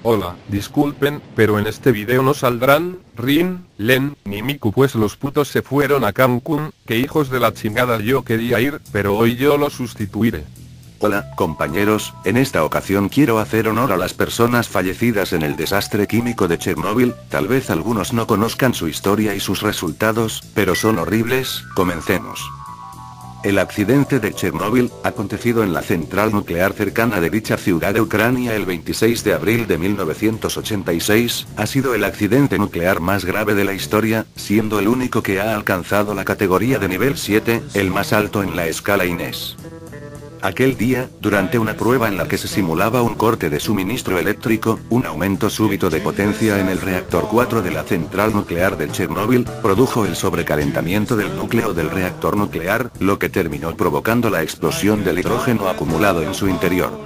Hola, disculpen, pero en este video no saldrán Rin, Len, ni Miku, pues los putos se fueron a Cancún. Que hijos de la chingada, yo quería ir, pero hoy yo lo sustituiré. Hola, compañeros, en esta ocasión quiero hacer honor a las personas fallecidas en el desastre químico de Chernóbil. Tal vez algunos no conozcan su historia y sus resultados, pero son horribles. Comencemos. El accidente de Chernóbil, acontecido en la central nuclear cercana de dicha ciudad de Ucrania el 26 de abril de 1986, ha sido el accidente nuclear más grave de la historia, siendo el único que ha alcanzado la categoría de nivel 7, el más alto en la escala INES. Aquel día, durante una prueba en la que se simulaba un corte de suministro eléctrico, un aumento súbito de potencia en el reactor 4 de la central nuclear de Chernóbil, produjo el sobrecalentamiento del núcleo del reactor nuclear, lo que terminó provocando la explosión del hidrógeno acumulado en su interior.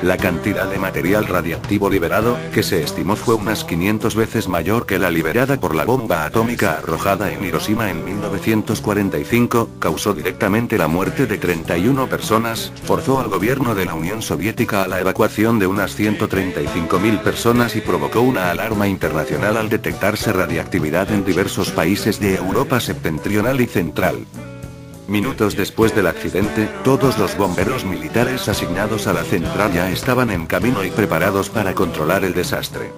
La cantidad de material radiactivo liberado, que se estimó fue unas 500 veces mayor que la liberada por la bomba atómica arrojada en Hiroshima en 1945, causó directamente la muerte de 31 personas, forzó al gobierno de la Unión Soviética a la evacuación de unas 135.000 personas y provocó una alarma internacional al detectarse radiactividad en diversos países de Europa septentrional y central. Minutos después del accidente, todos los bomberos militares asignados a la central ya estaban en camino y preparados para controlar el desastre.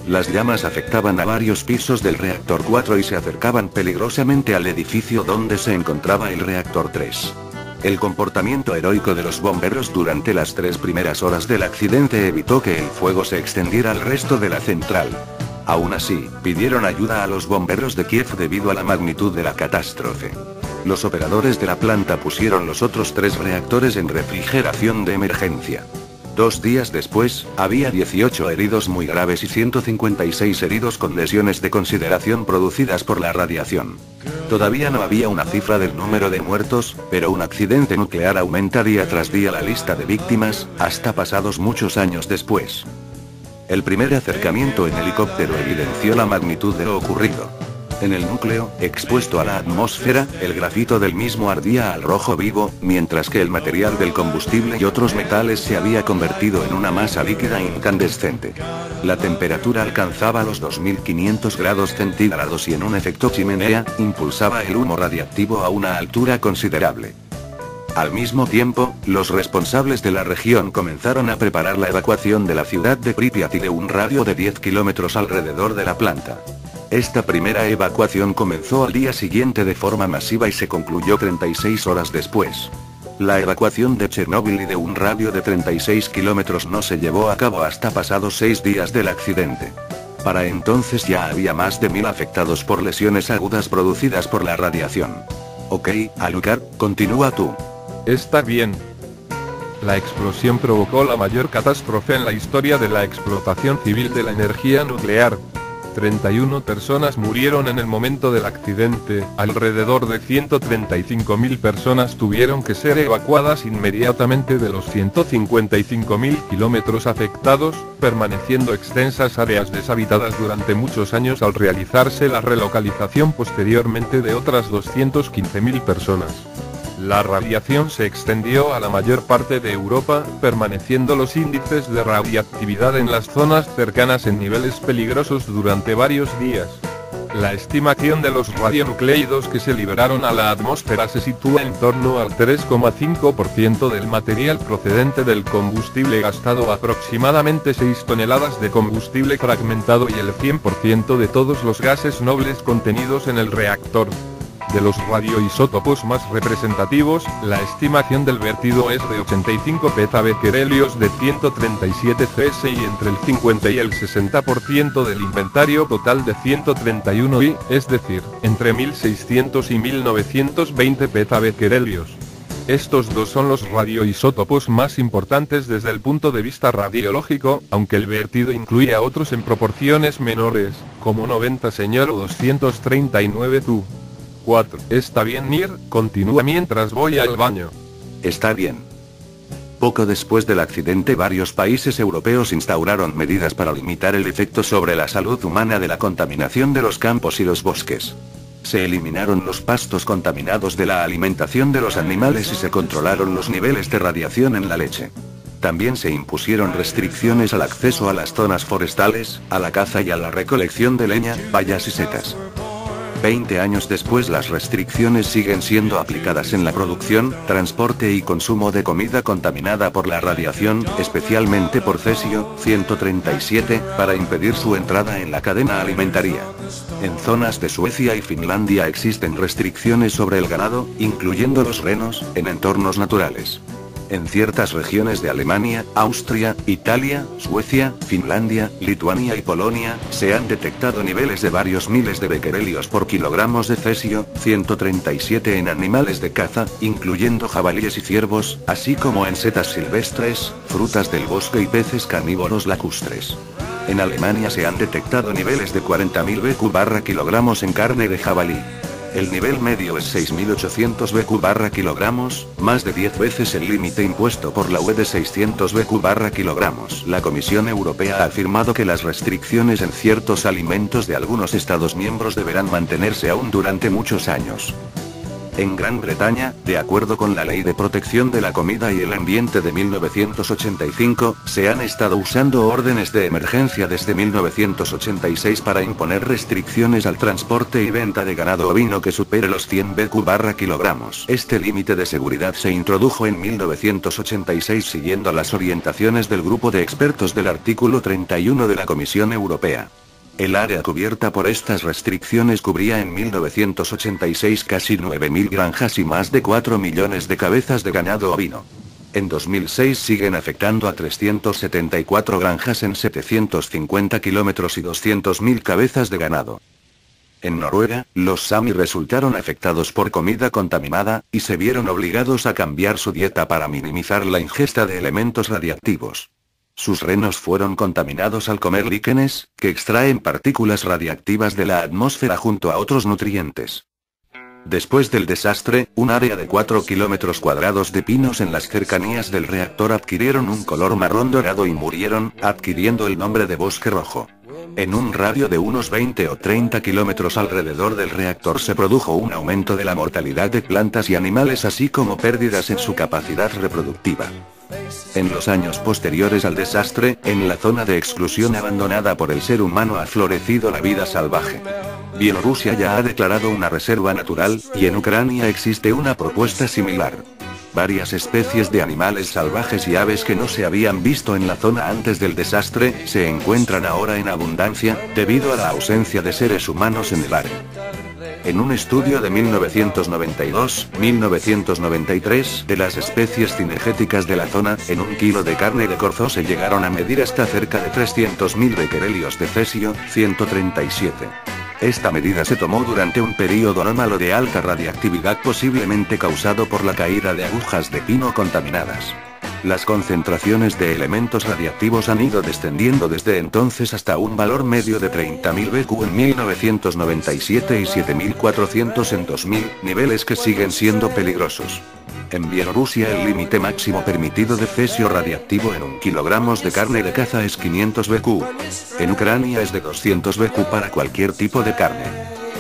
Las llamas afectaban a varios pisos del reactor 4 y se acercaban peligrosamente al edificio donde se encontraba el reactor 3. El comportamiento heroico de los bomberos durante las 3 primeras horas del accidente evitó que el fuego se extendiera al resto de la central. Aún así, pidieron ayuda a los bomberos de Kiev debido a la magnitud de la catástrofe. Los operadores de la planta pusieron los otros 3 reactores en refrigeración de emergencia. 2 días después, había 18 heridos muy graves y 156 heridos con lesiones de consideración producidas por la radiación. Todavía no había una cifra del número de muertos, pero un accidente nuclear aumenta día tras día la lista de víctimas, hasta pasados muchos años después. El primer acercamiento en helicóptero evidenció la magnitud de lo ocurrido. En el núcleo, expuesto a la atmósfera, el grafito del mismo ardía al rojo vivo, mientras que el material del combustible y otros metales se había convertido en una masa líquida incandescente. La temperatura alcanzaba los 2500 grados centígrados y en un efecto chimenea, impulsaba el humo radiactivo a una altura considerable. Al mismo tiempo, los responsables de la región comenzaron a preparar la evacuación de la ciudad de Pripyat y de un radio de 10 kilómetros alrededor de la planta. Esta primera evacuación comenzó al día siguiente de forma masiva y se concluyó 36 horas después. La evacuación de Chernóbil y de un radio de 36 kilómetros no se llevó a cabo hasta pasados 6 días del accidente. Para entonces ya había más de 1000 afectados por lesiones agudas producidas por la radiación. Ok, Alucard, continúa tú. Está bien. La explosión provocó la mayor catástrofe en la historia de la explotación civil de la energía nuclear. 31 personas murieron en el momento del accidente, alrededor de 135.000 personas tuvieron que ser evacuadas inmediatamente de los 155.000 kilómetros afectados, permaneciendo extensas áreas deshabitadas durante muchos años al realizarse la relocalización posteriormente de otras 215.000 personas. La radiación se extendió a la mayor parte de Europa, permaneciendo los índices de radiactividad en las zonas cercanas en niveles peligrosos durante varios días. La estimación de los radionucleidos que se liberaron a la atmósfera se sitúa en torno al 3,5% del material procedente del combustible gastado, aproximadamente 6 toneladas de combustible fragmentado y el 100% de todos los gases nobles contenidos en el reactor. De los radioisótopos más representativos, la estimación del vertido es de 85 petabequerelios de 137 cs y entre el 50 y el 60% del inventario total de 131 y, es decir, entre 1600 y 1920 petabequerelios. Estos dos son los radioisótopos más importantes desde el punto de vista radiológico, aunque el vertido incluye a otros en proporciones menores, como 90 señor o 239 tu. 4. Está bien, Nier, continúa mientras voy al baño. Está bien. Poco después del accidente, varios países europeos instauraron medidas para limitar el efecto sobre la salud humana de la contaminación de los campos y los bosques. Se eliminaron los pastos contaminados de la alimentación de los animales y se controlaron los niveles de radiación en la leche. También se impusieron restricciones al acceso a las zonas forestales, a la caza y a la recolección de leña, bayas y setas. 20 años después las restricciones siguen siendo aplicadas en la producción, transporte y consumo de comida contaminada por la radiación, especialmente por cesio-137, para impedir su entrada en la cadena alimentaria. En zonas de Suecia y Finlandia existen restricciones sobre el ganado, incluyendo los renos, en entornos naturales. En ciertas regiones de Alemania, Austria, Italia, Suecia, Finlandia, Lituania y Polonia, se han detectado niveles de varios miles de becquerelios por kilogramos de cesio-137 en animales de caza, incluyendo jabalíes y ciervos, así como en setas silvestres, frutas del bosque y peces carnívoros lacustres. En Alemania se han detectado niveles de 40.000 Bq/kilogramos en carne de jabalí. El nivel medio es 6.800 Bq/kilogramos, más de 10 veces el límite impuesto por la UE de 600 Bq/kilogramos. La Comisión Europea ha afirmado que las restricciones en ciertos alimentos de algunos Estados miembros deberán mantenerse aún durante muchos años. En Gran Bretaña, de acuerdo con la Ley de Protección de la Comida y el Ambiente de 1985, se han estado usando órdenes de emergencia desde 1986 para imponer restricciones al transporte y venta de ganado ovino que supere los 100 Bq/kilogramos. Este límite de seguridad se introdujo en 1986 siguiendo las orientaciones del grupo de expertos del artículo 31 de la Comisión Europea. El área cubierta por estas restricciones cubría en 1986 casi 9.000 granjas y más de 4 millones de cabezas de ganado ovino. En 2006 siguen afectando a 374 granjas en 750 kilómetros y 200.000 cabezas de ganado. En Noruega, los sami resultaron afectados por comida contaminada, y se vieron obligados a cambiar su dieta para minimizar la ingesta de elementos radiactivos. Sus renos fueron contaminados al comer líquenes, que extraen partículas radiactivas de la atmósfera junto a otros nutrientes. Después del desastre, un área de 4 kilómetros cuadrados de pinos en las cercanías del reactor adquirieron un color marrón dorado y murieron, adquiriendo el nombre de bosque rojo. En un radio de unos 20 o 30 kilómetros alrededor del reactor se produjo un aumento de la mortalidad de plantas y animales así como pérdidas en su capacidad reproductiva. En los años posteriores al desastre, en la zona de exclusión abandonada por el ser humano ha florecido la vida salvaje. Bielorrusia ya ha declarado una reserva natural, y en Ucrania existe una propuesta similar. Varias especies de animales salvajes y aves que no se habían visto en la zona antes del desastre, se encuentran ahora en abundancia, debido a la ausencia de seres humanos en el área. En un estudio de 1992-1993 de las especies cinegéticas de la zona, en un kilo de carne de corzo se llegaron a medir hasta cerca de 300.000 becquerelios de cesio-137. Esta medida se tomó durante un período anómalo de alta radiactividad posiblemente causado por la caída de agujas de pino contaminadas. Las concentraciones de elementos radiactivos han ido descendiendo desde entonces hasta un valor medio de 30.000 Bq en 1997 y 7.400 en 2000, niveles que siguen siendo peligrosos. En Bielorrusia el límite máximo permitido de cesio radiactivo en 1 kilogramos de carne de caza es 500 Bq. En Ucrania es de 200 Bq para cualquier tipo de carne.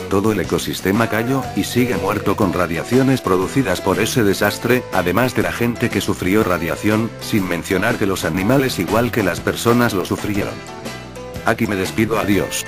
Todo el ecosistema cayó, y sigue muerto con radiaciones producidas por ese desastre, además de la gente que sufrió radiación, sin mencionar que los animales igual que las personas lo sufrieron. Aquí me despido, adiós.